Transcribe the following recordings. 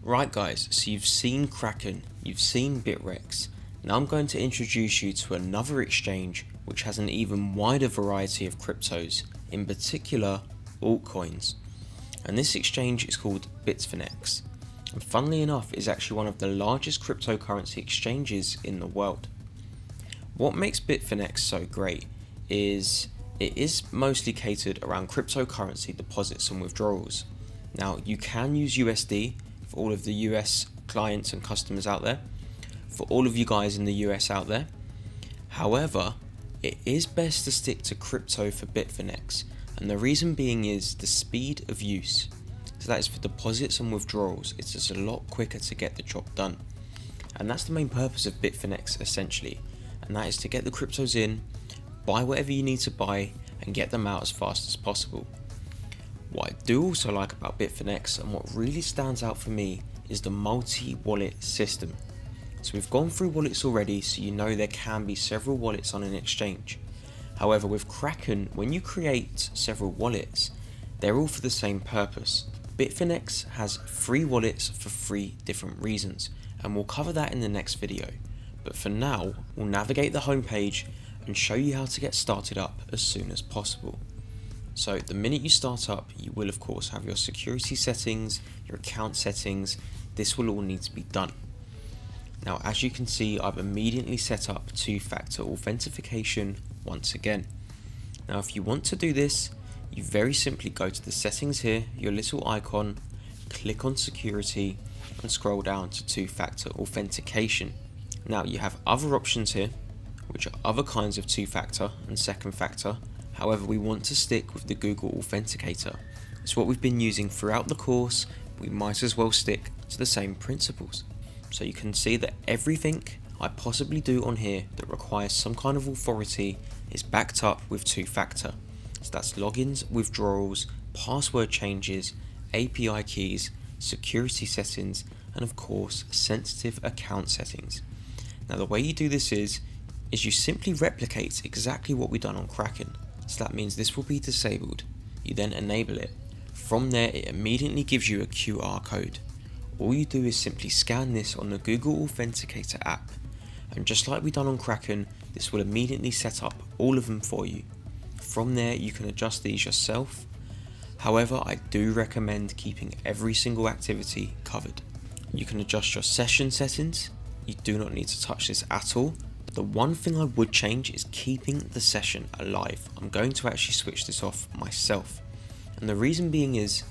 Right guys, so you've seen Kraken, you've seen Bitrex. Now I'm going to introduce you to another exchange which has an even wider variety of cryptos, in particular altcoins. And this exchange is called Bitfinex. And funnily enough, is actually one of the largest cryptocurrency exchanges in the world. What makes Bitfinex so great is it is mostly catered around cryptocurrency deposits and withdrawals. Now you can use USD for all of the US clients and customers out there, for all of you guys in the US out there. However, it is best to stick to crypto for Bitfinex, and the reason being is the speed of use. So that is for deposits and withdrawals, it's just a lot quicker to get the job done. And that's the main purpose of Bitfinex essentially, and that is to get the cryptos in, buy whatever you need to buy, and get them out as fast as possible. What I do also like about Bitfinex, and what really stands out for me, is the multi-wallet system. So we've gone through wallets already, so you know there can be several wallets on an exchange. However, with Kraken, when you create several wallets, they're all for the same purpose. Bitfinex has 3 wallets for 3 different reasons, and we'll cover that in the next video. But for now, we'll navigate the homepage and show you how to get started up as soon as possible. So the minute you start up, you will of course have your security settings, your account settings. This will all need to be done. Now as you can see, I've immediately set up 2-factor authentication once again. Now if you want to do this, you very simply go to the settings here, your little icon, click on security and scroll down to 2-factor authentication. Now you have other options here, which are other kinds of 2-factor and second factor. However, we want to stick with the Google Authenticator. It's what we've been using throughout the course. We might as well stick to the same principles. So you can see that everything I possibly do on here that requires some kind of authority is backed up with 2-factor. So that's logins, withdrawals, password changes, API keys, security settings, and of course sensitive account settings. Now the way you do this is you simply replicate exactly what we've done on Kraken. So that means this will be disabled. You then enable it. From there it immediately gives you a QR code. All you do is simply scan this on the Google Authenticator app, and just like we've done on Kraken, this will immediately set up all of them for you. From there you can adjust these yourself. However, I do recommend keeping every single activity covered. You can adjust your session settings. You do not need to touch this at all. The one thing I would change is keeping the session alive. I'm going to actually switch this off myself. And the reason being is,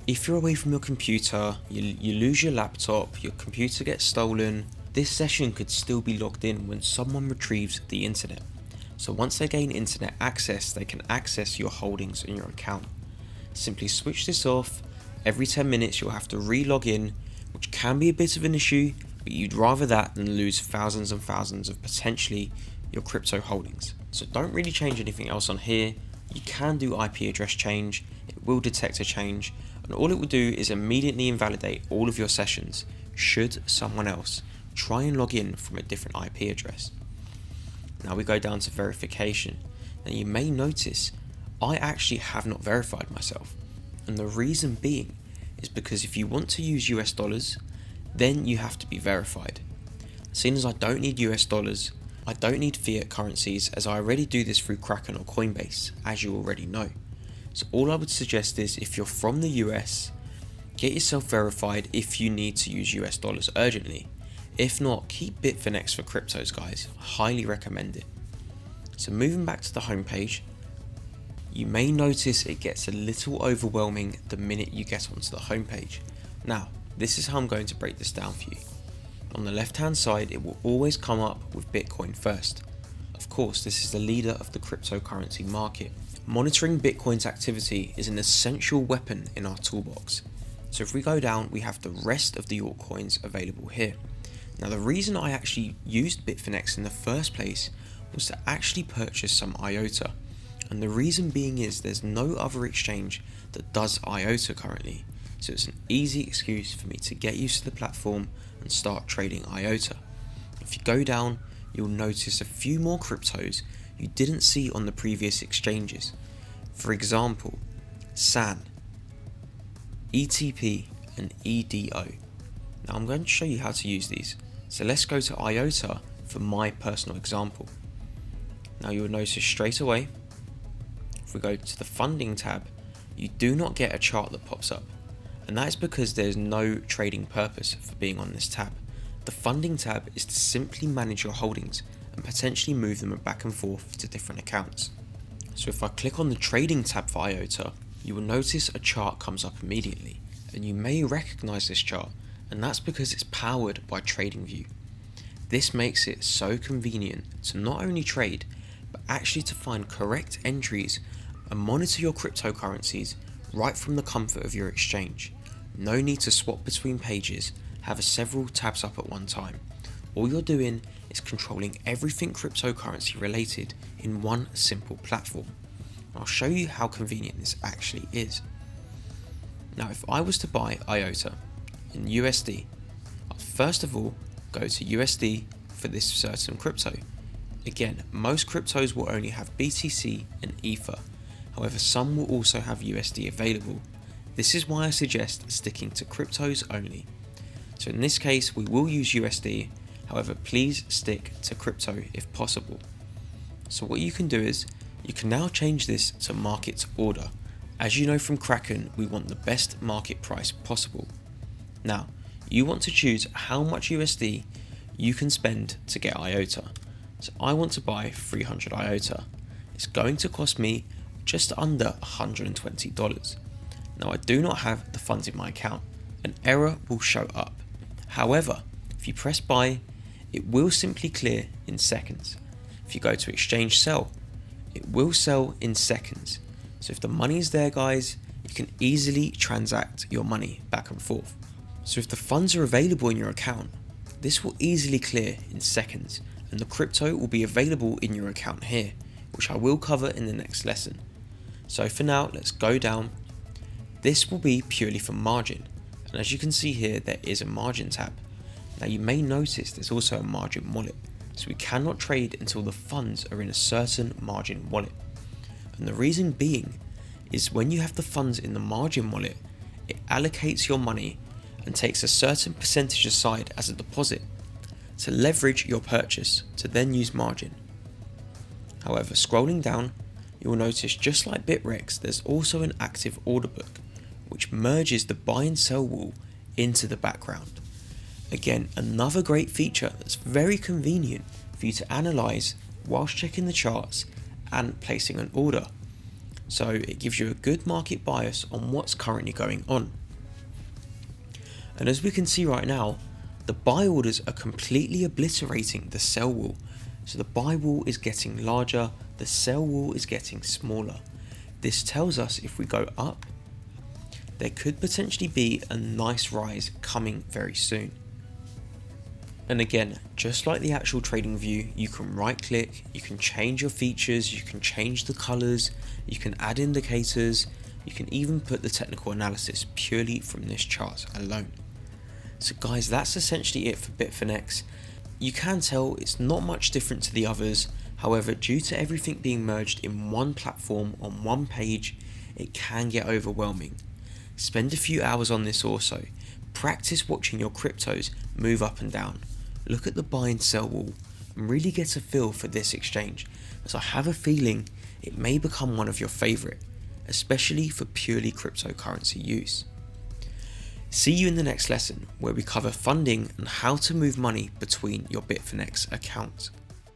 if you're away from your computer, you lose your laptop, your computer gets stolen, this session could still be logged in when someone retrieves the internet. So once they gain internet access, they can access your holdings in your account. Simply switch this off. Every 10 minutes you'll have to re-log in, which can be a bit of an issue, but you'd rather that than lose thousands and thousands of potentially your crypto holdings. So don't really change anything else on here. You can do IP address change, it will detect a change, and all it will do is immediately invalidate all of your sessions should someone else try and log in from a different IP address. Now we go down to verification, and you may notice I actually have not verified myself, and the reason being is because if you want to use US dollars, then you have to be verified. Seeing as I don't need US dollars, I don't need fiat currencies, as I already do this through Kraken or Coinbase, as you already know. So all I would suggest is, if you're from the US, get yourself verified if you need to use US dollars urgently. If not, keep Bitfinex for cryptos guys, I highly recommend it. So moving back to the homepage, you may notice it gets a little overwhelming the minute you get onto the homepage. Now, this is how I'm going to break this down for you. On the left hand side, it will always come up with Bitcoin first. Of course, this is the leader of the cryptocurrency market. Monitoring Bitcoin's activity is an essential weapon in our toolbox. So if we go down, we have the rest of the altcoins available here. Now the reason I actually used Bitfinex in the first place was to actually purchase some IOTA. And the reason being is there's no other exchange that does IOTA currently. So it's an easy excuse for me to get used to the platform and start trading IOTA. If you go down, you'll notice a few more cryptos you didn't see on the previous exchanges. For example, SAN, ETP and EDO. Now I'm going to show you how to use these. So let's go to IOTA for my personal example. Now you'll notice straight away, if we go to the funding tab, you do not get a chart that pops up. And that is because there's no trading purpose for being on this tab. The funding tab is to simply manage your holdings and potentially move them back and forth to different accounts. So if I click on the trading tab for IOTA, you will notice a chart comes up immediately, and you may recognize this chart, and that's because it's powered by TradingView. This makes it so convenient to not only trade, but actually to find correct entries and monitor your cryptocurrencies right from the comfort of your exchange. No need to swap between pages, have several tabs up at one time. All you're doing is controlling everything cryptocurrency related in one simple platform. I'll show you how convenient this actually is. Now if I was to buy IOTA in USD, I'll first of all go to USD for this certain crypto. Again, most cryptos will only have BTC and Ether, however some will also have USD available. This is why I suggest sticking to cryptos only. So in this case we will use USD, however please stick to crypto if possible. So what you can do is, you can now change this to market order. As you know from Kraken, we want the best market price possible. Now, you want to choose how much USD you can spend to get IOTA. So I want to buy 300 IOTA. It's going to cost me just under $120. Now I do not have the funds in my account. An error will show up. However, if you press buy, it will simply clear in seconds. If you go to exchange sell, it will sell in seconds. So if the money is there guys, you can easily transact your money back and forth. So if the funds are available in your account, this will easily clear in seconds, and the crypto will be available in your account here, which I will cover in the next lesson. So for now, let's go down. This will be purely for margin, and as you can see here, there is a margin tab. Now you may notice there's also a margin wallet, so we cannot trade until the funds are in a certain margin wallet. And the reason being is when you have the funds in the margin wallet, it allocates your money and takes a certain percentage aside as a deposit to leverage your purchase to then use margin. However, scrolling down, you will notice just like Bitfinex, there's also an active order book which merges the buy and sell wall into the background. Again, another great feature that's very convenient for you to analyze whilst checking the charts and placing an order. So it gives you a good market bias on what's currently going on. And as we can see right now, the buy orders are completely obliterating the sell wall. So the buy wall is getting larger, the sell wall is getting smaller. This tells us if we go up, there could potentially be a nice rise coming very soon. And again, just like the actual trading view, you can right click, you can change your features, you can change the colors, you can add indicators, you can even put the technical analysis purely from this chart alone. So guys, that's essentially it for Bitfinex. You can tell it's not much different to the others, however due to everything being merged in one platform on one page, it can get overwhelming. Spend a few hours on this also, practice watching your cryptos move up and down. Look at the buy and sell wall and really get a feel for this exchange, as I have a feeling it may become one of your favourite, especially for purely cryptocurrency use. See you in the next lesson where we cover funding and how to move money between your Bitfinex accounts.